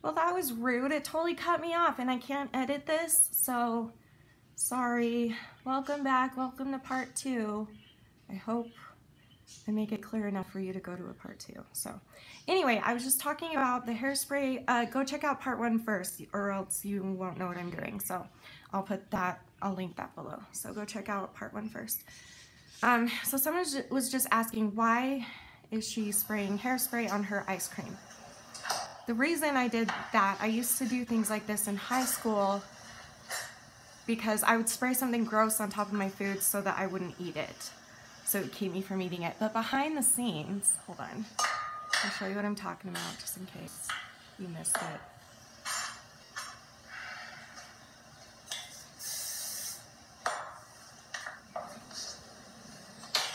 Well, that was rude. It totally cut me off and I can't edit this, so sorry. Welcome back. Welcome to part 2. I hope I make it clear enough for you to go to a part 2. So anyway, I was just talking about the hairspray. Go check out part 1 first or else you won't know what I'm doing. So I'll link that below. So go check out part 1 first. So someone was just asking, why is she spraying hairspray on her ice cream? The reason I did that, I used to do things like this in high school because I would spray something gross on top of my food so that I wouldn't eat it. So it would keep me from eating it. But behind the scenes, hold on, I'll show you what I'm talking about just in case you missed it.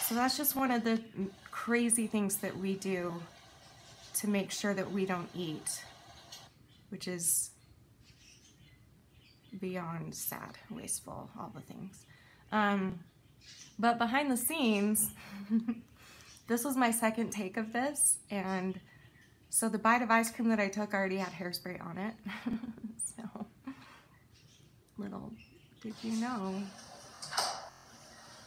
So that's just one of the crazy things that we do to make sure that we don't eat, which is beyond sad, wasteful, all the things. But behind the scenes, this was my second take of this, and so the bite of ice cream that I took already had hairspray on it. So, little did you know.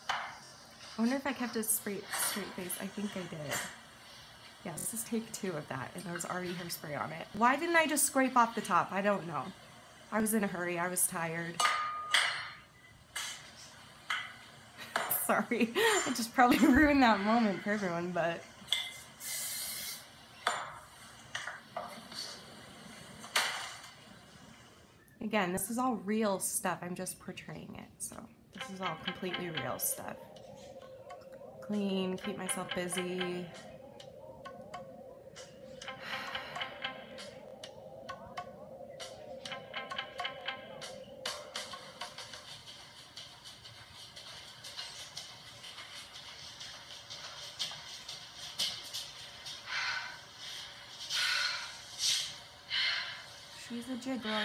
I wonder if I kept a straight face. I think I did. Yeah, this is take 2 of that, and there was already hairspray on it. Why didn't I just scrape off the top? I don't know. I was in a hurry. I was tired. Sorry. I just probably ruined that moment for everyone, but... Again, this is all real stuff. I'm just portraying it, so this is all completely real stuff. Clean, keep myself busy. She's a jiggler.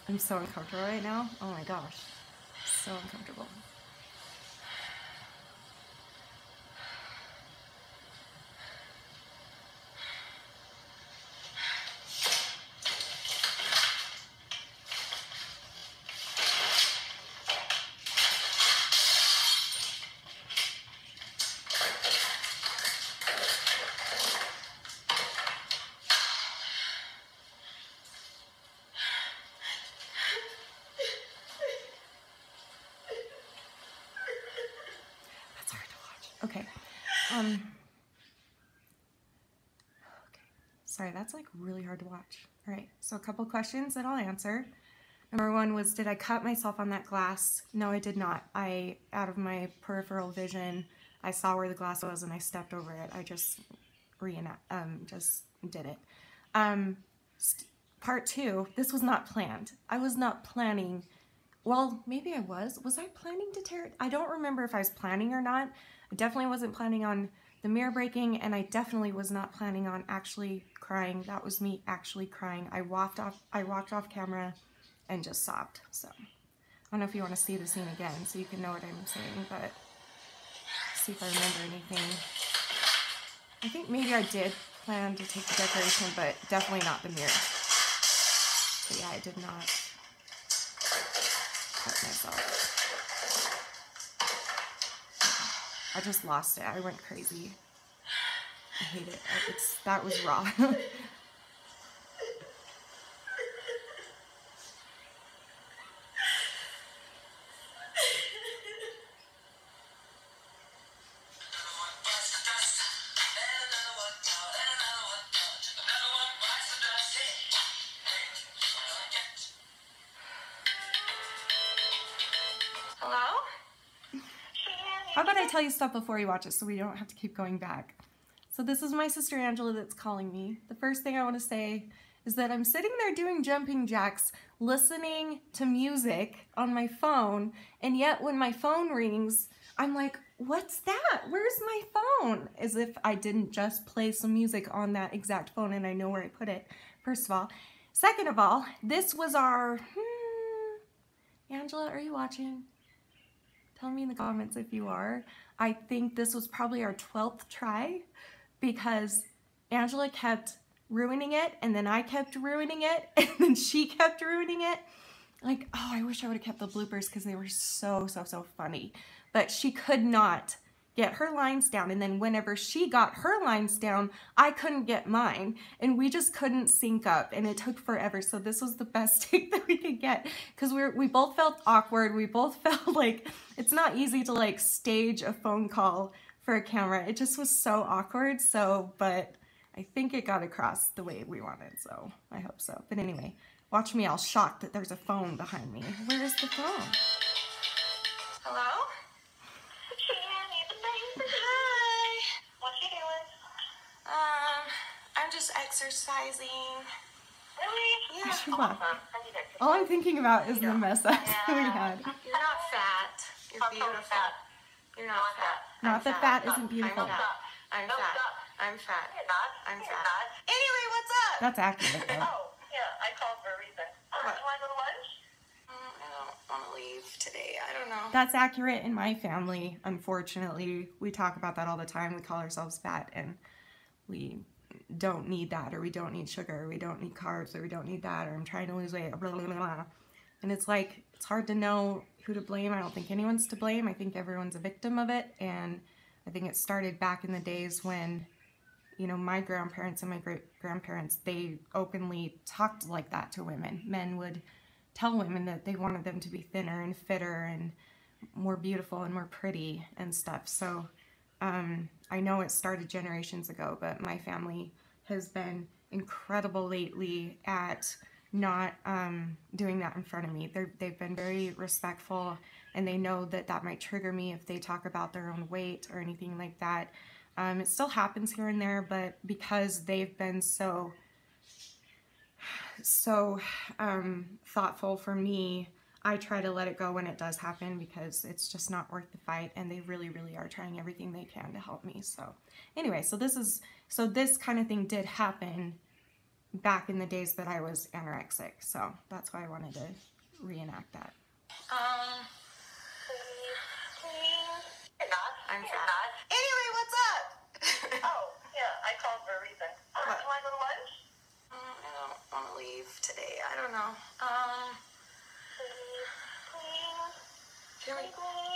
I'm so uncomfortable right now. Oh my gosh. So uncomfortable. Okay. Okay. Sorry, that's like really hard to watch. All right, so a couple questions that I'll answer. Number 1 was, did I cut myself on that glass? No, I did not. Out of my peripheral vision, I saw where the glass was and I stepped over it. I just just did it. Part 2, this was not planned. I was not planning. Well, maybe I was. Was I planning to tear it? I don't remember if I was planning or not. I definitely wasn't planning on the mirror breaking, and I definitely was not planning on actually crying. That was me actually crying. I walked off camera and just sobbed. So I don't know if you want to see the scene again so you can know what I'm saying, but see if I remember anything. I think maybe I did plan to take the decoration, but definitely not the mirror. But yeah, I did not cut myself. I just lost it. I went crazy. I hate it. That was raw. How about I tell you stuff before you watch it so we don't have to keep going back? So this is my sister Angela that's calling me. The first thing I want to say is that I'm sitting there doing jumping jacks, listening to music on my phone, and yet when my phone rings, I'm like, what's that? Where's my phone? As if I didn't just play some music on that exact phone and I know where I put it, first of all. Second of all, this was our... Angela, are you watching? Tell me in the comments if you are. I think this was probably our 12th try because Angela kept ruining it, and then I kept ruining it, and then she kept ruining it. Like, oh, I wish I would have kept the bloopers because they were so funny. But she could not get her lines down, and then whenever she got her lines down, I couldn't get mine, and we just couldn't sync up, and it took forever. So this was the best take that we could get because we both felt awkward. We both felt like it's not easy to like stage a phone call for a camera. It just was so awkward. So, but I think it got across the way we wanted, so I hope so. But anyway, watch me all shocked that there's a phone behind me. Where is the phone? Hello? Hi. What you doing? I'm just exercising. Really? Yeah. Awesome. All I'm thinking about is the mess up we had. You're not fat. You're beautiful. You're not fat. Not that fat isn't beautiful. I'm fat. I'm fat. You're not. I'm fat. Anyway, what's up? That's accurate though. Oh, yeah. I called for a reason. What? You want to go to lunch? I don't want to leave today. I don't know. That's accurate in my family. Unfortunately, we talk about that all the time. We call ourselves fat, and we don't need that, or we don't need sugar, or we don't need carbs, or we don't need that, or I'm trying to lose weight, blah, blah, blah, blah. And it's like, it's hard to know who to blame. I don't think anyone's to blame. I think everyone's a victim of it, and I think it started back in the days when, you know, my grandparents and my great-grandparents, they openly talked like that to women. Men would tell women that they wanted them to be thinner and fitter and more beautiful and more pretty and stuff. So I know it started generations ago, but my family has been incredible lately at not doing that in front of me. They've been very respectful, and they know that that might trigger me if they talk about their own weight or anything like that. It still happens here and there, but because they've been so thoughtful for me, I try to let it go when it does happen because it's just not worth the fight, and they really are trying everything they can to help me. So anyway, so this kind of thing did happen back in the days that I was anorexic, so that's why I wanted to reenact that. You're not. I'm You're fat. not. Anyway, what's up? Oh, yeah. I called for a reason. What? You want to go to lunch? I don't want to leave today. I don't know. Can we?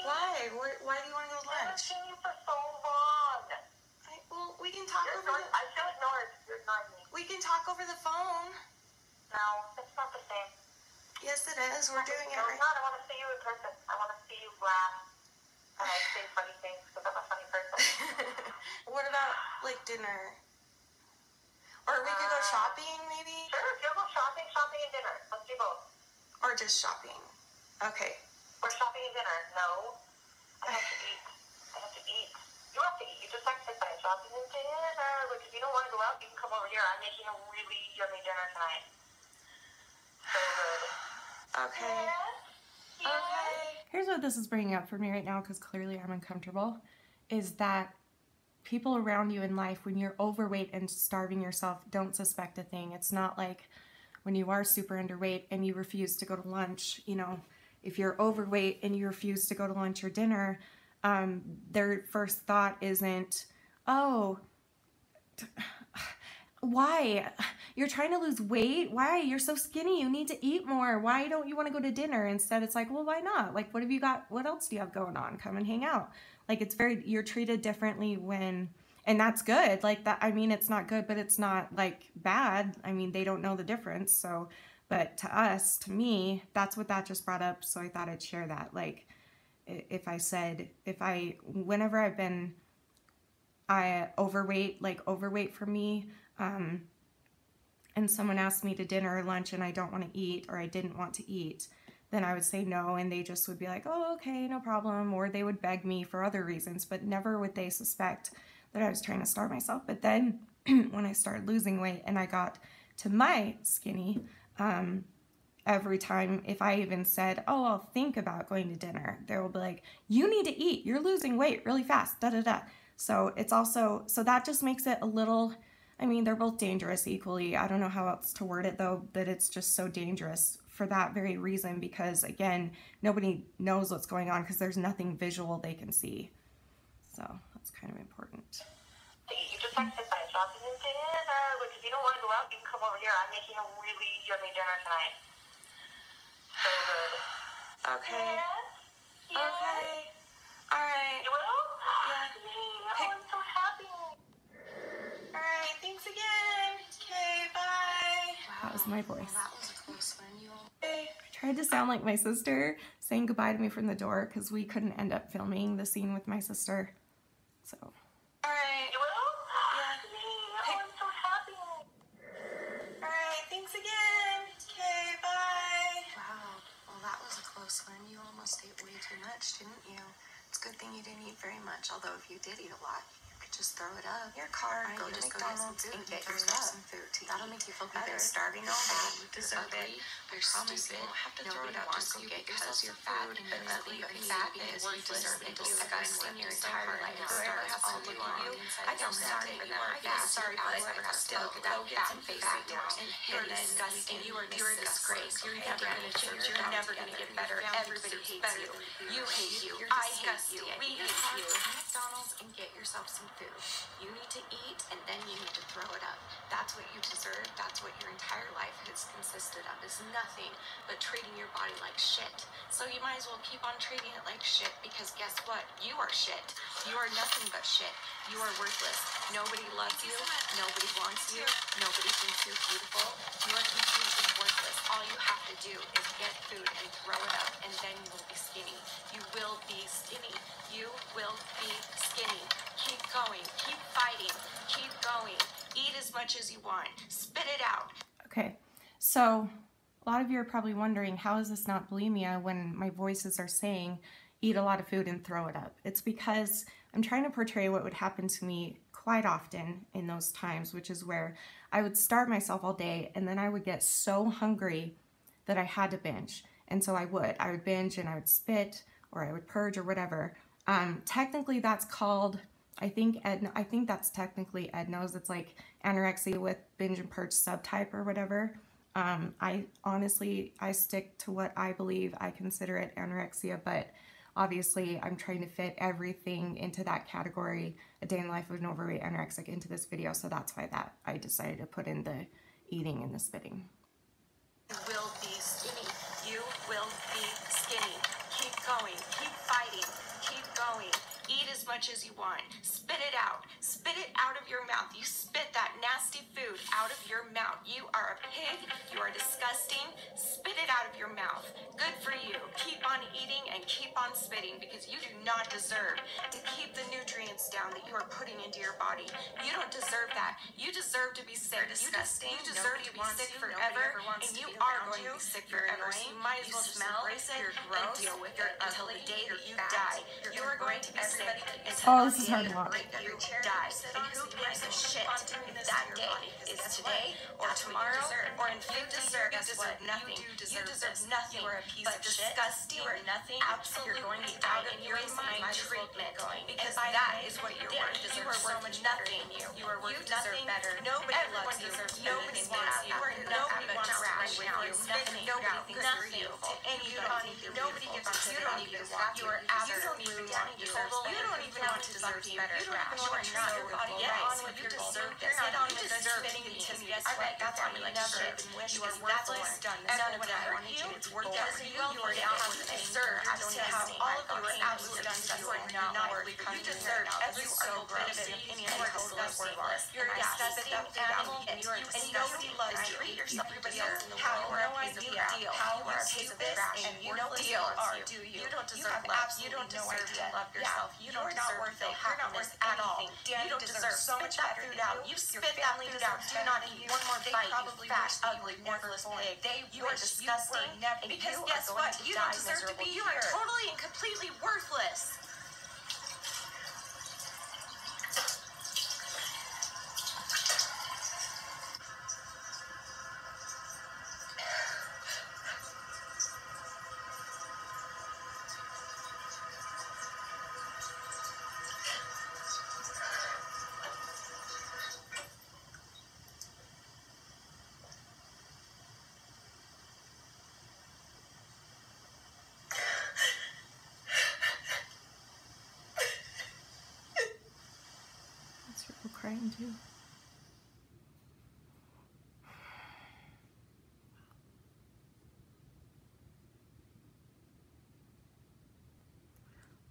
Why? Why do you want to go to I've lunch? seen you for so long. Well, we can talk over the. I feel ignored. You're ignoring me. We can talk over the phone. No, it's not the same. Yes, it is. We're doing it No, right. it's not. I want to see you in person. I want to see you laugh. Say funny things because I'm a funny person. What about like dinner? Or we could go shopping, maybe? Sure, if you'll go shopping and dinner. Let's do both. Or just shopping. Okay. Or shopping and dinner. No. I have to eat. I have to eat. You have to eat. You just texted me shopping and dinner. Like, if you don't want to go out, you can come over here. I'm making a really yummy dinner tonight. So good. Okay. Yeah. Okay. Here's what this is bringing up for me right now, because clearly I'm uncomfortable, is that people around you in life, when you're overweight and starving yourself, don't suspect a thing. It's not like when you are super underweight and you refuse to go to lunch, you know, if you're overweight and you refuse to go to lunch or dinner, their first thought isn't, oh, why? You're trying to lose weight? Why? You're so skinny. You need to eat more. Why don't you want to go to dinner? Instead, it's like, well, why not? Like, what have you got? What else do you have going on? Come and hang out. Like, it's very, you're treated differently when, and that's good. Like that, I mean, it's not good, but it's not like bad. I mean, they don't know the difference. So, but to us, to me, that's what that just brought up. So I thought I'd share that. Like, whenever I've been, overweight for me, and someone asked me to dinner or lunch and I don't want to eat, or I didn't want to eat, then I would say no, and they just would be like, oh, okay, no problem, or they would beg me for other reasons, but never would they suspect that I was trying to starve myself. But then when I started losing weight and I got to my skinny, every time, if I even said, oh, I'll think about going to dinner, they will be like, you need to eat, you're losing weight really fast, da-da-da. So it's also, so that just makes it a little, I mean, they're both dangerous equally. I don't know how else to word it though, but it's just so dangerous for that very reason, because again, nobody knows what's going on because there's nothing visual they can see. So that's kind of important. You just texted by dropping in dinner, which if you don't want to go out, you can come over here. I'm making a really yummy dinner tonight. So good. Okay. Yes? Yes? Okay. All right. You will? Yeah. Oh, I'm so happy. All right. Thanks again. Okay. Bye. Wow, that was my voice. Well, that was a close one. I tried to sound like my sister saying goodbye to me from the door because we couldn't end up filming the scene with my sister. So. All right. You will? Yeah. Oh, I'm so happy. All right. Thanks again. Okay. Bye. Wow. Well, that was a close one. You almost ate way too much, didn't you? It's a good thing you didn't eat very much, although if you did eat a lot, you could just throw it up. Your car, go to McDonald's and get yourself some food to eat. That'll make you feel better. You've been starving all day. You deserve it. You're stupid. You don't have to throw it up. Just go get yourself your food. And admittedly, you're fat because you deserve it. Disgusting your entire life. Whoever has to look at you, I feel sorry for them. I feel sorry for whoever has to look at that fat face of yours. You're disgusting. You are a disgrace. You're never going to change. You're never going to get better. Everybody hates you. You hate you. I hate you. We hate you. McDonald's and get yourself some food. You need to eat and then you need to throw it up. That's what you deserve. That's what your entire life has consisted of, is nothing but treating your body like shit. So you might as well keep on treating it like shit, because guess what? You are shit. You are nothing but shit. You are worthless. Nobody loves you. Nobody wants you. Nobody thinks you're beautiful. You are completely worthless. All you have to do is get food and throw it up, and then you will be skinny. You will be skinny. You will be skinny. Keep going. Keep fighting. Keep going. Eat as much as you want. Spit it out. Okay, so a lot of you are probably wondering, how is this not bulimia when my voices are saying eat a lot of food and throw it up? It's because I'm trying to portray what would happen to me quite often in those times, which is where I would starve myself all day and then I would get so hungry that I had to binge. And so I would binge and I would spit or I would purge or whatever. Technically that's called, I think that's technically EDNOS. It's like anorexia with binge and purge subtype or whatever. I stick to what I believe. I consider it anorexia, but obviously I'm trying to fit everything into that category, a day in the life of an overweight anorexic, into this video. So that's why I decided to put in the eating and the spitting. You will be skinny. You will be skinny. Keep going. Keep fighting. Keep going. Eat as much as you want. Spit it out. Spit it out of your mouth. You spit that nasty food out of your mouth. You are a pig. You are disgusting. Spit it out of your mouth. Good for you. Keep on eating and keep on spitting, because you do not deserve to keep the nutrients down that you are putting into your body. You don't deserve that. You deserve to be sick. Disgusting. You deserve to be sick forever, and you are going to be sick forever. So you might as well just embrace it and deal with it until the day that you die. You are going to be sick. Oh, this is hard to watch. You die. And who gives a shit if that day is today or tomorrow or in 50 years? You deserve nothing. You deserve nothing. You are a piece of shit. You are nothing. Absolutely, you're going to be out of your mind treatment, because that is what you're worth. You are worth nothing. You are worth nothing. Nobody loves you. Nobody wants you. Nobody wants to run with you. Nobody thinks you're beautiful. Anybody. Nobody gives a shit. You don't even want to. You are absolutely total. You don't even want to deserve better. You don't even want to know your body. Get on with your deserve this. Get on with spitting and to guess what? That's why you never even wish. You are worthless. None of it hurt you. It's worthless. You are not deserve. I don't know how all of you are absolutely disgusting. You are not worthy. You deserve every single bit of it. And you are disgusting. You're a disgusting animal, and nobody loves you. Everybody else in the world. You are a piece of deal. You are a piece of trash. And you don't deal. You don't deserve love. You don't deserve to love yourself. You don't not worth it. You're not worth at all. You don't deserve so much better food out. You spit that food out. Do not eat one more bite. You fat, ugly, worthless pig. You are disgusting. Because guess what? You don't deserve to be here. You are totally and completely worthless. crying too.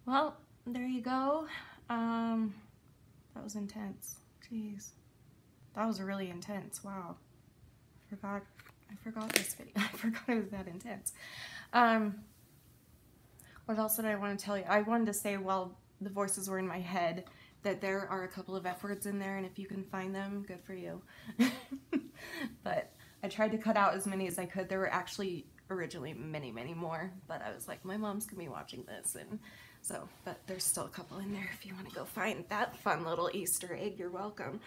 Well, there you go. That was intense. Jeez. That was really intense. Wow. I forgot this video. I forgot it was that intense. What else did I want to tell you? I wanted to say while the voices were in my head that there are a couple of F words in there, and if you can find them, good for you. But I tried to cut out as many as I could. There were actually originally many, many more, but I was like, my mom's gonna be watching this, and so, but there's still a couple in there if you want to go find that fun little Easter egg. You're welcome.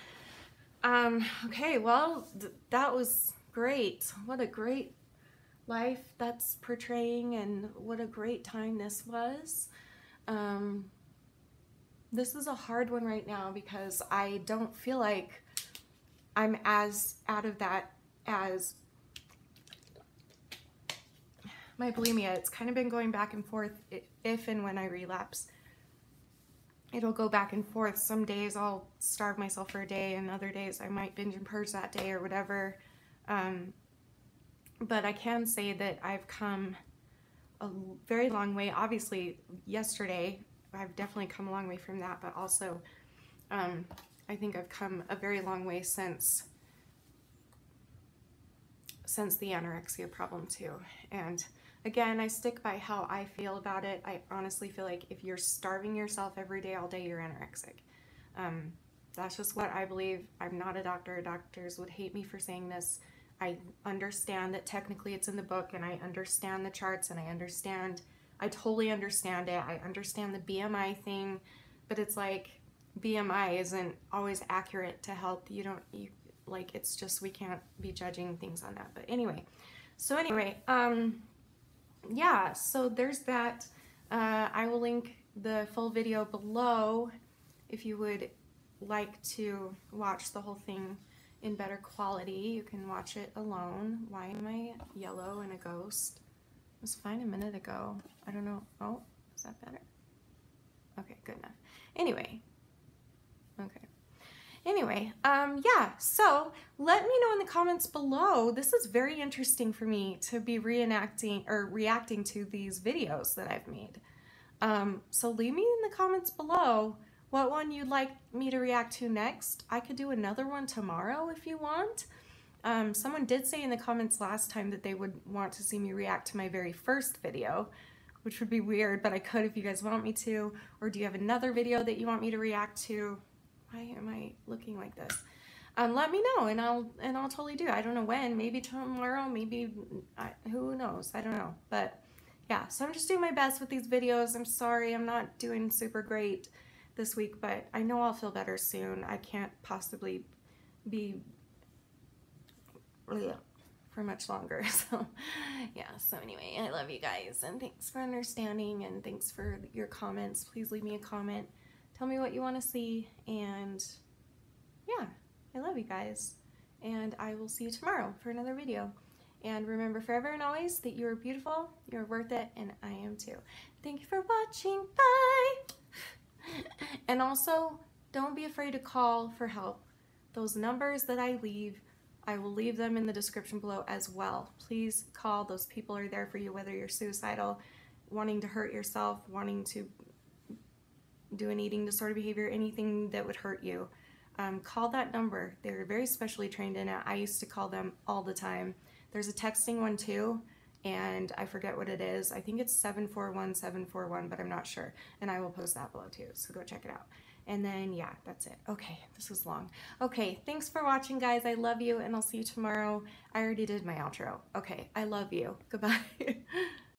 Okay, well, that was great. What a great life that's portraying, and what a great time this was. This is a hard one right now because I don't feel like I'm as out of that as my bulimia. It's kind of been going back and forth. If and when I relapse, it'll go back and forth. Some days I'll starve myself for a day, and other days I might binge and purge that day or whatever. But I can say that I've come a very long way. Obviously, yesterday, I've definitely come a long way from that, but also I think I've come a very long way since the anorexia problem too. And again, I stick by how I feel about it. I honestly feel like if you're starving yourself every day, all day, you're anorexic. That's just what I believe. I'm not a doctor. Doctors would hate me for saying this. I understand that technically it's in the book, and I understand the charts, and I totally understand it. I understand the BMI thing, but it's like BMI isn't always accurate to health. Like, it's just, we can't be judging things on that. But anyway, yeah, so there's that. I will link the full video below if you would like to watch the whole thing in better quality. You can watch it alone. Why am I yellow and a ghost? It was fine a minute ago. I don't know. Oh, is that better? Okay, good enough. Anyway, okay. Anyway, yeah, so let me know in the comments below. This is very interesting for me to be reenacting or reacting to these videos that I've made. So leave me in the comments below what one you'd like me to react to next. I could do another one tomorrow if you want. Someone did say in the comments last time that they would want to see me react to my very first video, which would be weird, but I could if you guys want me to. Or do you have another video that you want me to react to? Why am I looking like this? Let me know, and I'll totally do it. I don't know when. Maybe tomorrow. Maybe who knows? I don't know. But yeah, so I'm just doing my best with these videos. I'm sorry I'm not doing super great this week, but I know I'll feel better soon. I can't possibly be for much longer. So yeah, so anyway, I love you guys, and thanks for understanding, and thanks for your comments. Please leave me a comment. Tell me what you want to see, and yeah, I love you guys, and I will see you tomorrow for another video. And remember forever and always that you are beautiful, you're worth it, and I am too. Thank you for watching. Bye! And also, don't be afraid to call for help. Those numbers that I leave, I will leave them in the description below as well. Please call. Those people are there for you, whether you're suicidal, wanting to hurt yourself, wanting to do an eating disorder behavior, anything that would hurt you. Call that number. They're very specially trained in it. I used to call them all the time. There's a texting one too, and I forget what it is. I think it's 741-741, but I'm not sure. And I will post that below too, so go check it out. And then, yeah, that's it. Okay, this was long. Okay, thanks for watching, guys. I love you, and I'll see you tomorrow. I already did my outro. Okay, I love you. Goodbye.